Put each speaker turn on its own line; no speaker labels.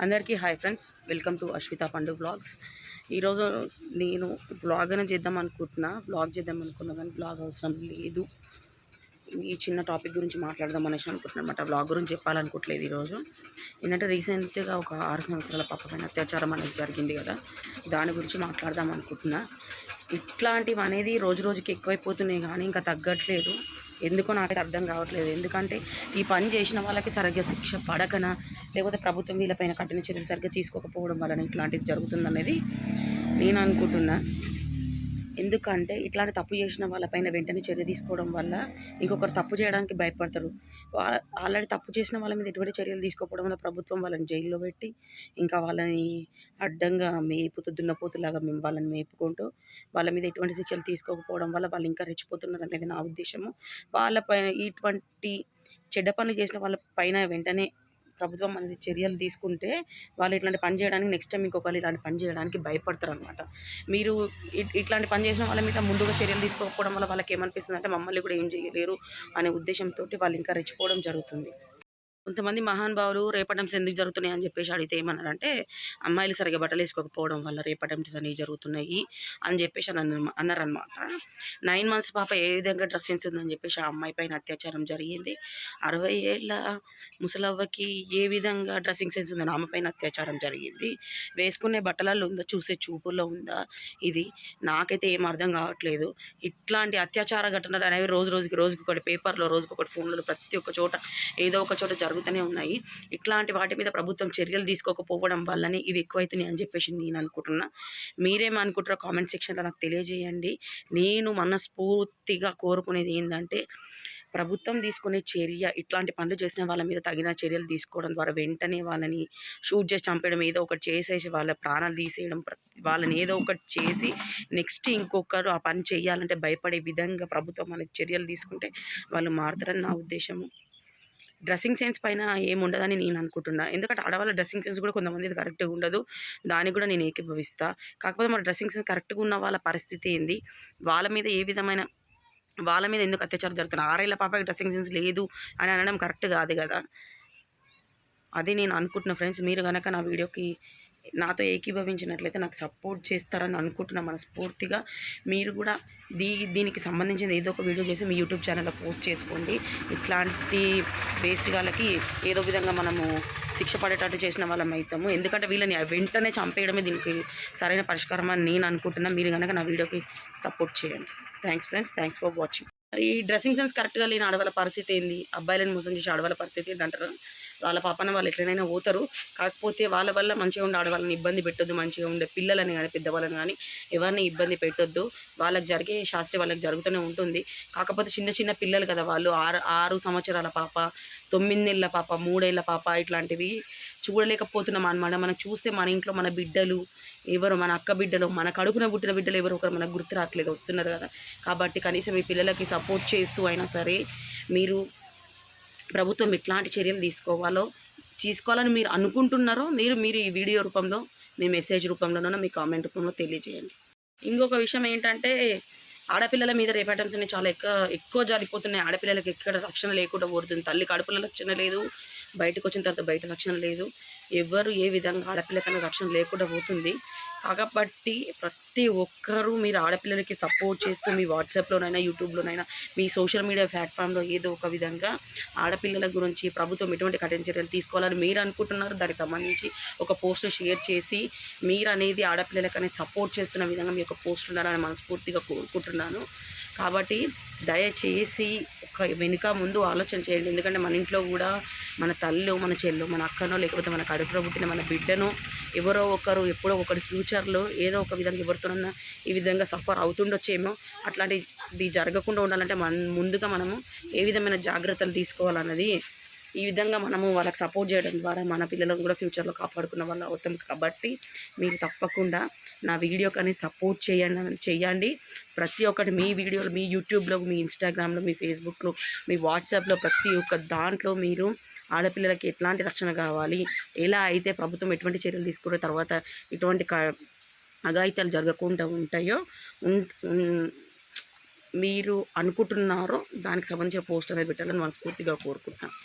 అందరికీ hi friends, welcome to Ashwitha పండు blogs. ఈరోజు నేను బ్లాగ్ అని చేద్దాం అనుకున్నా కానీ బ్లాగ్ అవసరం లేదు. ఈ చిన్న టాపిక్ గురించి మాట్లాడదాం అనేసి అనుకుంటున్నాను అనమాట. బ్లాగ్ గురించి చెప్పాలనుకోవట్లేదు ఈరోజు. ఏంటంటే రీసెంట్గా ఒక 6 సంవత్సరాల పాప పైన అత్యాచారం అనేది జరిగింది కదా, దాని గురించి మాట్లాడదాం అనుకుంటున్నా. ఇట్లాంటివి అనేది రోజు రోజుకి ఎక్కువైపోతున్నాయి కానీ ఇంకా తగ్గట్లేదు. ఎందుకో నాకైతే అర్థం కావట్లేదు. ఎందుకంటే ఈ పని చేసిన వాళ్ళకి సరిగ్గా శిక్ష పడకనా, లేకపోతే ప్రభుత్వం వీళ్ళపైన కఠిన చర్యలు సరిగ్గా తీసుకోకపోవడం వలన ఇట్లాంటిది జరుగుతుందనేది నేను అనుకుంటున్నా. ఎందుకంటే ఇట్లాంటి తప్పు చేసిన వాళ్ళపైన వెంటనే చర్య తీసుకోవడం వల్ల ఇంకొకరు తప్పు చేయడానికి భయపడతారు. ఆల్రెడీ తప్పు చేసిన వాళ్ళ మీద ఎటువంటి చర్యలు తీసుకోకపోవడం వల్ల ప్రభుత్వం వాళ్ళని జైల్లో పెట్టి ఇంకా వాళ్ళని అడ్డంగా దున్నపోతులాగా మేము వాళ్ళని మేపుకుంటూ వాళ్ళ మీద ఎటువంటి శిక్షలు తీసుకోకపోవడం వల్ల వాళ్ళు ఇంకా రెచ్చిపోతున్నారు అనేది నా ఉద్దేశము. వాళ్ళపైన ఇటువంటి చెడ్డ పనులు చేసిన వాళ్ళ పైన వెంటనే ప్రభుత్వం అనేది చర్యలు తీసుకుంటే వాళ్ళు ఇట్లాంటి పని చేయడానికి నెక్స్ట్ టైం ఇంకొకరు ఇలాంటి పని చేయడానికి భయపడతారు అనమాట. మీరు ఇట్లాంటి పని చేసిన వాళ్ళ మీద ముందుగా చర్యలు తీసుకోకపోవడం వల్ల వాళ్ళకి ఏమనిపిస్తుంది అంటే మమ్మల్ని కూడా ఏం చేయలేరు అనే ఉద్దేశంతో వాళ్ళు ఇంకా రెచ్చిపోవడం జరుగుతుంది. కొంతమంది మహానుభావులు రేప్ అటెంప్ట్స్ ఎందుకు జరుగుతున్నాయి అని చెప్పేసి అడిగితే ఏమన్నారంటే, అమ్మాయిలు సరిగ్గా బట్టలు వేసుకోకపోవడం వల్ల రేప్ అటెంప్ట్స్ అనేవి జరుగుతున్నాయి అని చెప్పేసి అన్నారనమాట. 9 months పాప ఏ విధంగా డ్రెస్ సెన్స్ ఉందని చెప్పేసి ఆ అమ్మాయి పైన అత్యాచారం జరిగింది. 60 ఏళ్ళ ముసలవ్వకి ఏ విధంగా డ్రెస్సింగ్ సెన్స్ ఉందని ఆమె పైన అత్యాచారం జరిగింది. వేసుకునే బట్టలలో ఉందా, చూసే చూపుల్లో ఉందా, ఇది నాకైతే ఏం అర్థం కావట్లేదు. ఇట్లాంటి అత్యాచార ఘటనలు అనేవి రోజుకొకటి పేపర్లో, రోజుకొకటి ఫోన్లలో, ప్రతి ఒక్క చోట ఏదో ఒక చోట జరుగుతూనే ఉన్నాయి. ఇట్లాంటి వాటి మీద ప్రభుత్వం చర్యలు తీసుకోకపోవడం వల్లనే ఇవి ఎక్కువైతున్నాయి అని చెప్పేసి నేను అనుకుంటున్నా. మీరేమనుకుంటారో కామెంట్ సెక్షన్లో నాకు తెలియజేయండి. నేను మనస్ఫూర్తిగా కోరుకునేది ఏంటంటే, ప్రభుత్వం తీసుకునే చర్య ఇట్లాంటి పనులు చేసిన వాళ్ళ మీద తగిన చర్యలు తీసుకోవడం ద్వారా వెంటనే వాళ్ళని షూట్ చేసి చంపేయడం, ఏదో ఒకటి చేసేసి వాళ్ళ ప్రాణాలు తీసేయడం, వాళ్ళని ఏదో ఒకటి చేసి నెక్స్ట్ ఇంకొకరు ఆ పని చేయాలంటే భయపడే విధంగా ప్రభుత్వం అనేది చర్యలు తీసుకుంటే వాళ్ళు మారుతారని నా ఉద్దేశము. డ్రెస్సింగ్ సెన్స్ పైన ఏముండదని నేను అనుకుంటున్నా. ఎందుకంటే ఆడవాళ్ళ డ్రెస్సింగ్ సెన్స్ కూడా కొంతమంది కరెక్ట్గా ఉండదు, దానికి కూడా నేను ఏకీభవిస్తా. కాకపోతే మన డ్రెస్సింగ్ సెన్స్ కరెక్ట్గా ఉన్న వాళ్ళ పరిస్థితి ఏంది, వాళ్ళ మీద ఎందుకు అత్యాచారం జరుగుతుంది? 6 ఏళ్ళ పాపకి డ్రెస్సింగ్ సెన్స్ లేదు అని అనడం కరెక్ట్ కాదు కదా. అది నేను అనుకుంటున్నా ఫ్రెండ్స్. మీరు కనుక నా వీడియోకి నాతో ఏకీభవించినట్లయితే నాకు సపోర్ట్ చేస్తారని అనుకుంటున్నా మనస్ఫూర్తిగా. మీరు కూడా దీనికి సంబంధించిన ఏదో ఒక వీడియో చేసి మీ యూట్యూబ్ ఛానల్లో పోస్ట్ చేసుకోండి. ఇట్లాంటి వేస్ట్ గాళ్ళకి ఏదో విధంగా మనము శిక్ష పడేటట్టు చేసిన వాళ్ళం అవుతాము. ఎందుకంటే వీళ్ళని వెంటనే చంపేయడమే దీనికి సరైన పరిష్కారం అని నేను అనుకుంటున్నా. మీరు కనుక నా వీడియోకి సపోర్ట్ చేయండి. Thanks friends, thanks for watching. ఈ డ్రెస్సింగ్ సెన్స్ కరెక్ట్గా లేని ఆడవాళ్ళ పరిస్థితి ఏంది, అబ్బాయిలను మోసం చేసే ఆడవాళ్ళ పరిస్థితి ఏంటంటారు. వాళ్ళ పాపన వాళ్ళు ఎట్లనైనా పోతారు. కాకపోతే వాళ్ళ వల్ల మంచిగా ఉండే ఆడవాళ్ళని ఇబ్బంది పెట్టొద్దు, మంచిగా ఉండే పిల్లలని కానీ పెద్దవాళ్ళని కానీ ఎవరిని ఇబ్బంది పెట్టొద్దు. వాళ్ళకి జరిగే శాస్త్రి వాళ్ళకి జరుగుతూనే ఉంటుంది. కాకపోతే చిన్న చిన్న పిల్లలు కదా వాళ్ళు, 6 సంవత్సరాల పాప, 9 నెలల పాప, 3 ఏళ్ళ పాప, ఇట్లాంటివి చూడలేకపోతున్నాం అన్నమాట. మనం చూస్తే మన ఇంట్లో మన బిడ్డలు ఎవరు, మన అక్క బిడ్డలు, మన కడుపున పుట్టిన బిడ్డలు ఎవరు ఒకరు మనకు గుర్తు రావట్లేదు, వస్తున్నారు కదా. కాబట్టి కనీసం ఈ పిల్లలకి సపోర్ట్ చేస్తూ అయినా సరే మీరు ప్రభుత్వం ఎట్లాంటి చర్యలు తీసుకోవాలని మీరు అనుకుంటున్నారో మీరు ఈ వీడియో రూపంలో, మీ మెసేజ్ రూపంలోనో, మీ కామెంట్ రూపంలో తెలియజేయండి. ఇంకొక విషయం ఏంటంటే, ఆడపిల్లల మీద రేప్ అటెంప్ట్స్ అనేవి చాలా ఎక్కువ జరిగిపోతున్నాయి. ఆడపిల్లలకి ఎక్కడ రక్షణ లేకుండా పోతుంది. తల్లి కడుపుల రక్షణ లేదు, బయటకు వచ్చిన తర్వాత బయట రక్షణ లేదు. ఎవరు ఏ విధంగా ఆడపిల్లకన్నా రక్షణ లేకుండా పోతుంది. కాబట్టి ప్రతి ఒక్కరూ మీరు ఆడపిల్లలకి సపోర్ట్ చేస్తూ మీ వాట్సాప్లోనైనా, యూట్యూబ్లోనైనా, మీ సోషల్ మీడియా ప్లాట్ఫామ్లో ఏదో ఒక విధంగా ఆడపిల్లల గురించి ప్రభుత్వం ఎటువంటి కఠిన చర్యలు తీసుకోవాలని మీరు అనుకుంటున్నారు, దానికి సంబంధించి ఒక పోస్ట్ షేర్ చేసి మీరు అనేది ఆడపిల్లలకనే సపోర్ట్ చేస్తున్న విధంగా మీ యొక్క పోస్ట్ ఉండాలని మనస్ఫూర్తిగా కోరుకుంటున్నాను. కాబట్టి దయచేసి ఒక వెనుక ముందు ఆలోచన చేయండి. ఎందుకంటే మన ఇంట్లో కూడా మన తల్లు, మన చెల్లు, మన అక్కనో, లేకపోతే మన కడుపులో పుట్టిన మన బిడ్డనో ఎవరో ఒకరు ఎప్పుడో ఒకటి ఫ్యూచర్లో ఏదో ఒక విధంగా ఎవరితోనన్నా ఈ విధంగా సఫర్ అవుతుండొచ్చేమో. అట్లాంటిది జరగకుండా ఉండాలంటే ముందుగా మనము ఏ విధమైన జాగ్రత్తలు తీసుకోవాలన్నది ఈ విధంగా మనము వాళ్ళకి సపోర్ట్ చేయడం ద్వారా మన పిల్లలను కూడా ఫ్యూచర్లో కాపాడుకున్న వాళ్ళు అవుతాం. కాబట్టి మీరు తప్పకుండా నా వీడియో కానీ సపోర్ట్ చేయండి. ప్రతి ఒక్కటి మీ వీడియోలు, మీ యూట్యూబ్లో, మీ ఇన్స్టాగ్రామ్లో, మీ ఫేస్బుక్లో, మీ వాట్సాప్లో, ప్రతి ఒక్క దాంట్లో మీరు ఆడపిల్లలకి ఎట్లాంటి రక్షణ కావాలి, ఎలా అయితే ప్రభుత్వం ఎటువంటి చర్యలు తీసుకున్న తర్వాత ఇటువంటి అఘాయిత్యాలు జరగకుండా ఉంటాయో మీరు అనుకుంటున్నారో దానికి సంబంధించిన పోస్ట్ అనేది పెట్టాలని మనస్ఫూర్తిగా కోరుకుంటున్నాను.